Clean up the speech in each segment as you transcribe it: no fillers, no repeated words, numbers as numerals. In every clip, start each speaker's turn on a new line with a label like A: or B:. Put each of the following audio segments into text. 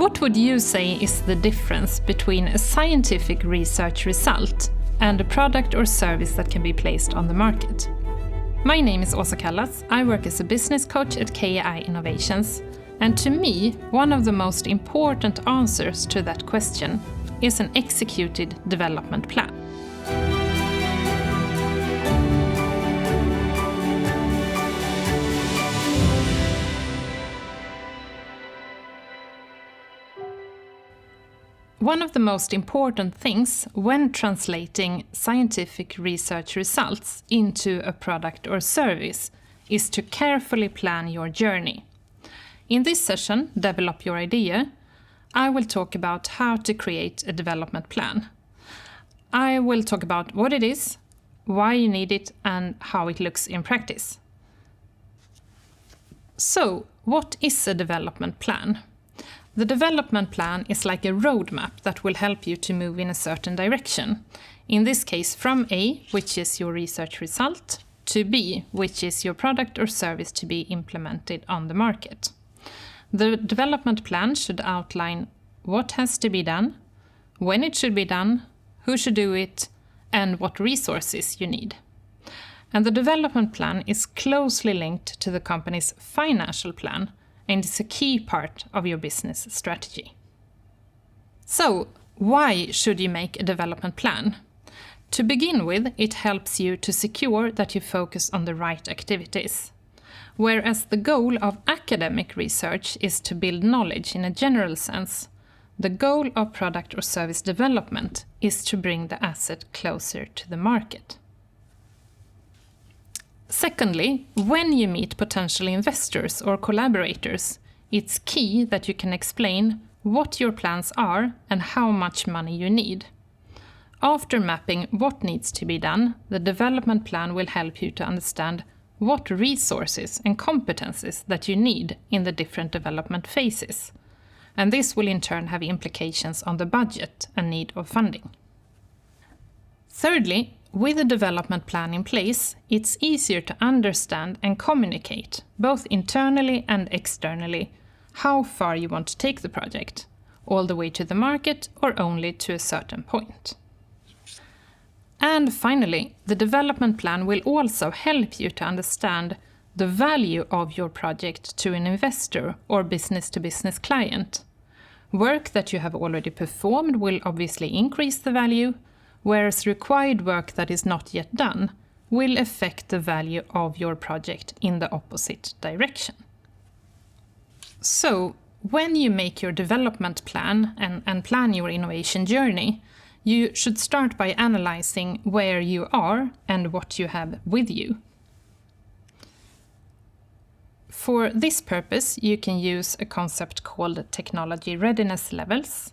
A: What would you say is the difference between a scientific research result and a product or service that can be placed on the market? My name is Åsa Kallas. I work as a business coach at KI Innovations. And to me, one of the most important answers to that question is an executed development plan. One of the most important things when translating scientific research results into a product or service is to carefully plan your journey. In this session, Develop Your Idea, I will talk about how to create a development plan. I will talk about what it is, why you need it, and how it looks in practice. So, what is a development plan? The development plan is like a roadmap that will help you to move in a certain direction. In this case, from A, which is your research result, to B, which is your product or service to be implemented on the market. The development plan should outline what has to be done, when it should be done, who should do it, and what resources you need. And the development plan is closely linked to the company's financial plan, and it's a key part of your business strategy. So, why should you make a development plan? To begin with, it helps you to secure that you focus on the right activities. Whereas the goal of academic research is to build knowledge in a general sense, the goal of product or service development is to bring the asset closer to the market. Secondly, when you meet potential investors or collaborators, it's key that you can explain what your plans are and how much money you need. After mapping what needs to be done, the development plan will help you to understand what resources and competencies that you need in the different development phases. And this will in turn have implications on the budget and need of funding. Thirdly, with a development plan in place, it's easier to understand and communicate, both internally and externally, how far you want to take the project, all the way to the market or only to a certain point. And finally, the development plan will also help you to understand the value of your project to an investor or business-to-business client. Work that you have already performed will obviously increase the value, whereas required work that is not yet done will affect the value of your project in the opposite direction. So, when you make your development plan and plan your innovation journey, you should start by analyzing where you are and what you have with you. For this purpose, you can use a concept called technology readiness levels.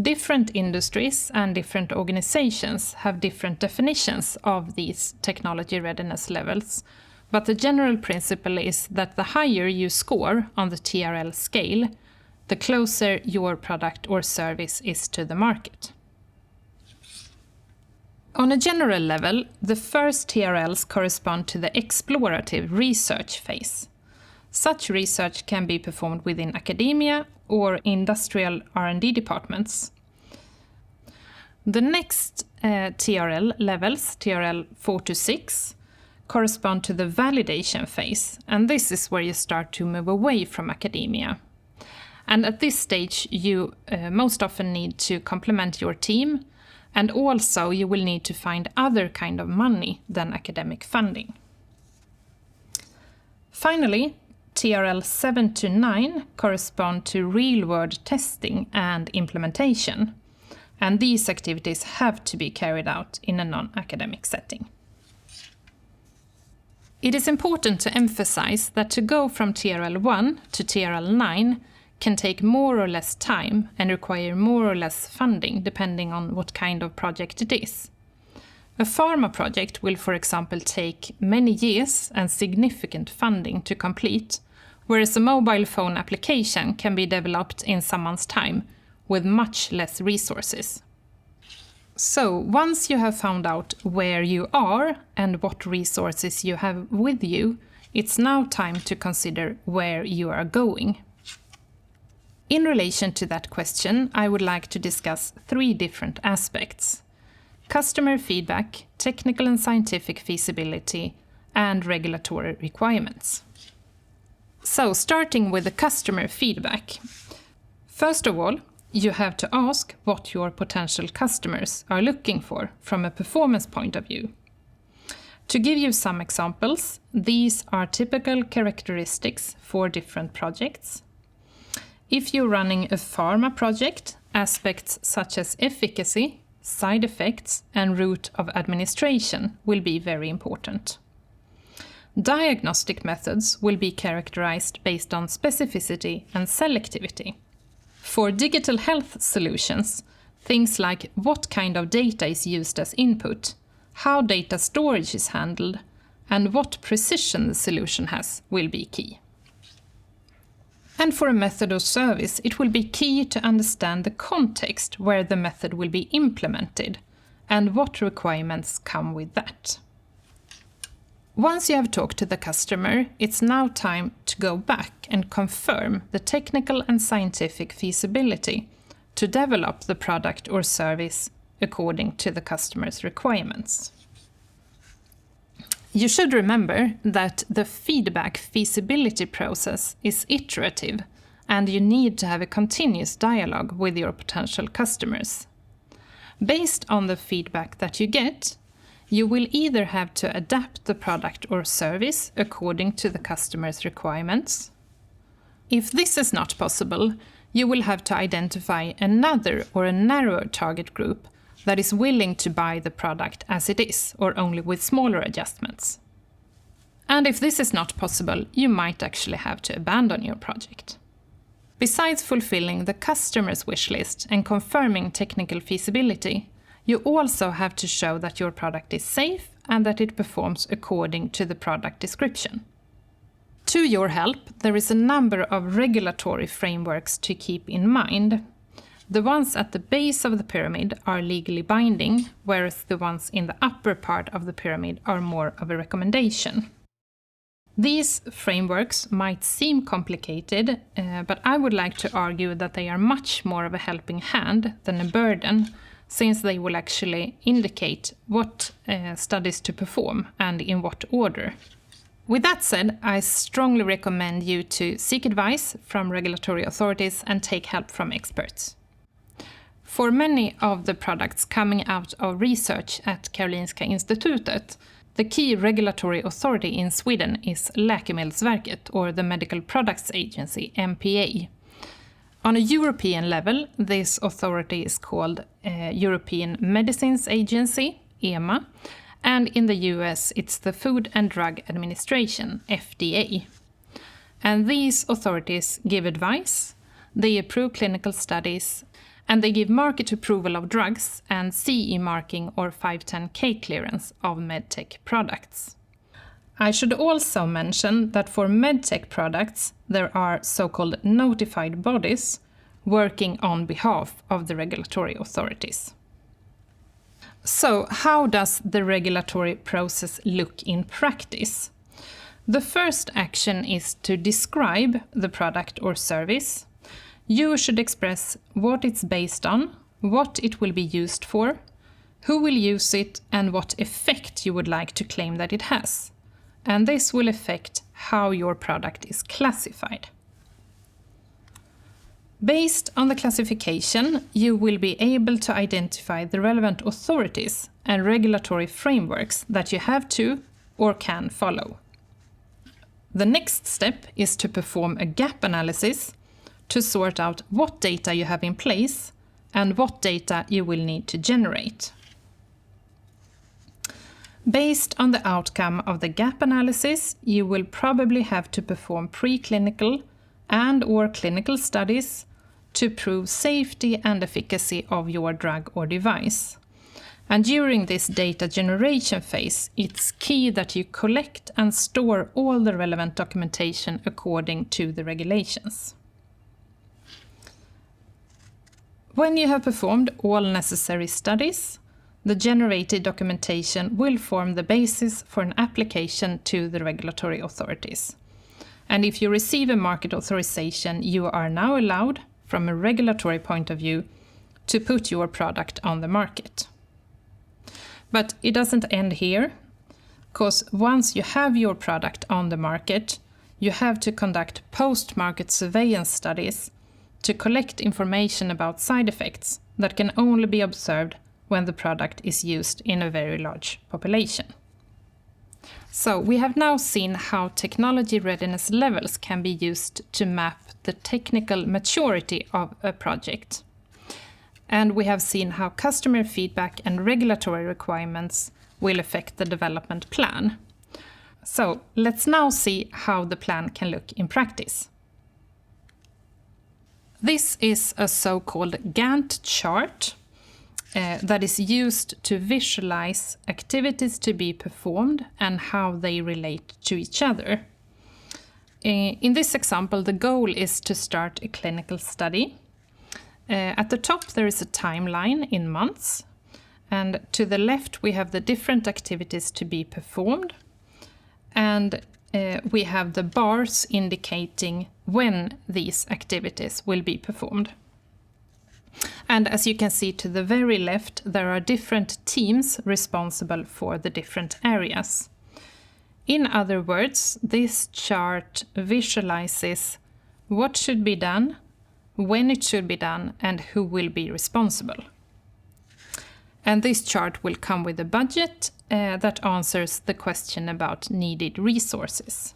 A: Different industries and different organizations have different definitions of these technology readiness levels, but the general principle is that the higher you score on the TRL scale, the closer your product or service is to the market. On a general level, the first TRLs correspond to the explorative research phase. Such research can be performed within academia or industrial R&D departments. The next TRL levels, TRL 4 to 6, correspond to the validation phase, and this is where you start to move away from academia. And at this stage, you most often need to complement your team, and also you will need to find other kind of money than academic funding. Finally, TRL 7 to 9 correspond to real-world testing and implementation, and these activities have to be carried out in a non-academic setting. It is important to emphasize that to go from TRL 1 to TRL 9 can take more or less time and require more or less funding depending on what kind of project it is. A pharma project will, for example, take many years and significant funding to complete, whereas a mobile phone application can be developed in someone's time with much less resources. So, once you have found out where you are and what resources you have with you, it's now time to consider where you are going. In relation to that question, I would like to discuss 3 different aspects: customer feedback, technical and scientific feasibility, and regulatory requirements. So, starting with the customer feedback. First of all, you have to ask what your potential customers are looking for from a performance point of view. To give you some examples, these are typical characteristics for different projects. If you're running a pharma project, aspects such as efficacy, side effects, and route of administration will be very important. Diagnostic methods will be characterized based on specificity and selectivity. For digital health solutions, things like what kind of data is used as input, how data storage is handled, and what precision the solution has will be key. And for a method or service, it will be key to understand the context where the method will be implemented and what requirements come with that. Once you have talked to the customer, it's now time to go back and confirm the technical and scientific feasibility to develop the product or service according to the customer's requirements. You should remember that the feedback feasibility process is iterative, and you need to have a continuous dialogue with your potential customers. Based on the feedback that you get, you will either have to adapt the product or service according to the customer's requirements. If this is not possible, you will have to identify another or a narrower target group that is willing to buy the product as it is, or only with smaller adjustments. And if this is not possible, you might actually have to abandon your project. Besides fulfilling the customer's wish list and confirming technical feasibility, you also have to show that your product is safe and that it performs according to the product description. To your help, there is a number of regulatory frameworks to keep in mind. The ones at the base of the pyramid are legally binding, whereas the ones in the upper part of the pyramid are more of a recommendation. These frameworks might seem complicated, but I would like to argue that they are much more of a helping hand than a burden, since they will actually indicate what studies to perform and in what order. With that said, I strongly recommend you to seek advice from regulatory authorities and take help from experts. For many of the products coming out of research at Karolinska Institutet, the key regulatory authority in Sweden is Läkemedelsverket, or the Medical Products Agency, MPA. On a European level, this authority is called European Medicines Agency, EMA, and in the US it's the Food and Drug Administration, FDA. And these authorities give advice, they approve clinical studies, and they give market approval of drugs and CE marking or 510(k) clearance of medtech products. I should also mention that for medtech products, there are so-called notified bodies working on behalf of the regulatory authorities. So, how does the regulatory process look in practice? The first action is to describe the product or service. You should express what it's based on, what it will be used for, who will use it, and what effect you would like to claim that it has. And this will affect how your product is classified. Based on the classification, you will be able to identify the relevant authorities and regulatory frameworks that you have to or can follow. The next step is to perform a gap analysis to sort out what data you have in place and what data you will need to generate. Based on the outcome of the gap analysis, you will probably have to perform preclinical and/or clinical studies to prove safety and efficacy of your drug or device. And during this data generation phase, it's key that you collect and store all the relevant documentation according to the regulations. When you have performed all necessary studies, the generated documentation will form the basis for an application to the regulatory authorities. And if you receive a market authorization, you are now allowed, from a regulatory point of view to put your product on the market. But it doesn't end here, because once you have your product on the market, you have to conduct post-market surveillance studies to collect information about side effects that can only be observed when the product is used in a very large population. So we have now seen how technology readiness levels can be used to map the technical maturity of a project. And we have seen how customer feedback and regulatory requirements will affect the development plan. So let's now see how the plan can look in practice. This is a so-called Gantt chart that is used to visualize activities to be performed and how they relate to each other. In this example, the goal is to start a clinical study. At the top there is a timeline in months, and to the left we have the different activities to be performed, and we have the bars indicating when these activities will be performed. And as you can see to the very left, there are different teams responsible for the different areas. In other words, this chart visualizes what should be done, when it should be done, and who will be responsible. And this chart will come with a budget that answers the question about needed resources.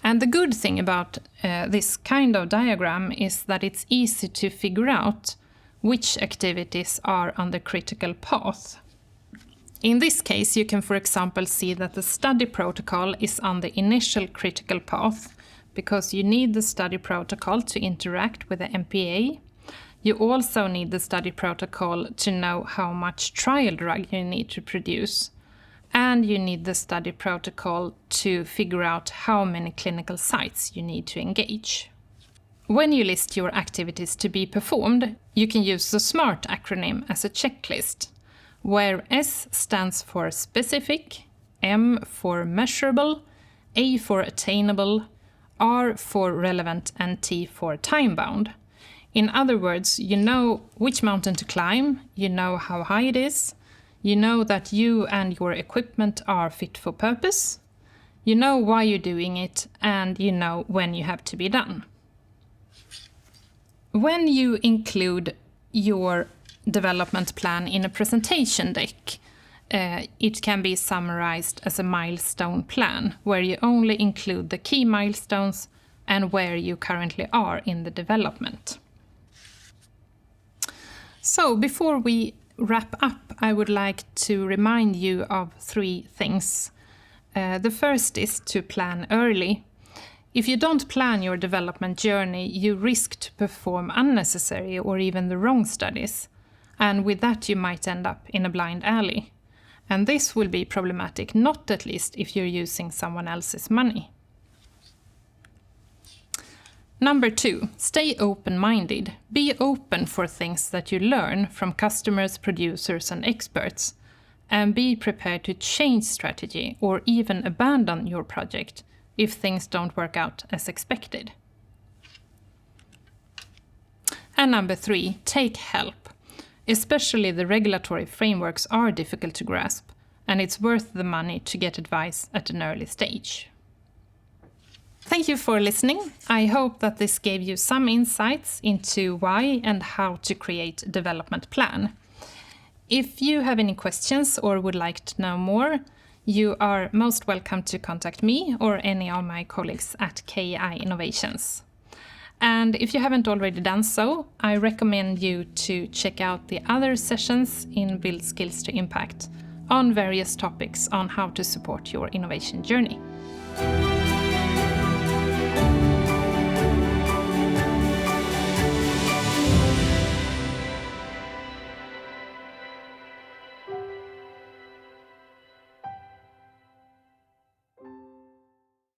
A: And the good thing about this kind of diagram is that it's easy to figure out which activities are on the critical path. In this case, you can, for example, see that the study protocol is on the initial critical path, because you need the study protocol to interact with the MPA. You also need the study protocol to know how much trial drug you need to produce. And you need the study protocol to figure out how many clinical sites you need to engage. When you list your activities to be performed, you can use the SMART acronym as a checklist, where S stands for specific, M for measurable, A for attainable, R for relevant, and T for time-bound. In other words, you know which mountain to climb, you know how high it is, you know that you and your equipment are fit for purpose, you know why you're doing it, and you know when you have to be done. When you include your development plan in a presentation deck, it can be summarized as a milestone plan, where you only include the key milestones and where you currently are in the development. So before we wrap up, I would like to remind you of 3 things. The first is to plan early. If you don't plan your development journey, you risk to perform unnecessary or even the wrong studies. And with that you might end up in a blind alley. And this will be problematic, not at least if you're using someone else's money. Number 2, stay open-minded. Be open for things that you learn from customers, producers, and experts. And be prepared to change strategy or even abandon your project if things don't work out as expected. And number 3, take help. Especially the regulatory frameworks are difficult to grasp, and it's worth the money to get advice at an early stage. Thank you for listening. I hope that this gave you some insights into why and how to create a development plan. If you have any questions or would like to know more, you are most welcome to contact me or any of my colleagues at KI Innovations. And if you haven't already done so, I recommend you to check out the other sessions in Build Skills to Impact on various topics on how to support your innovation journey.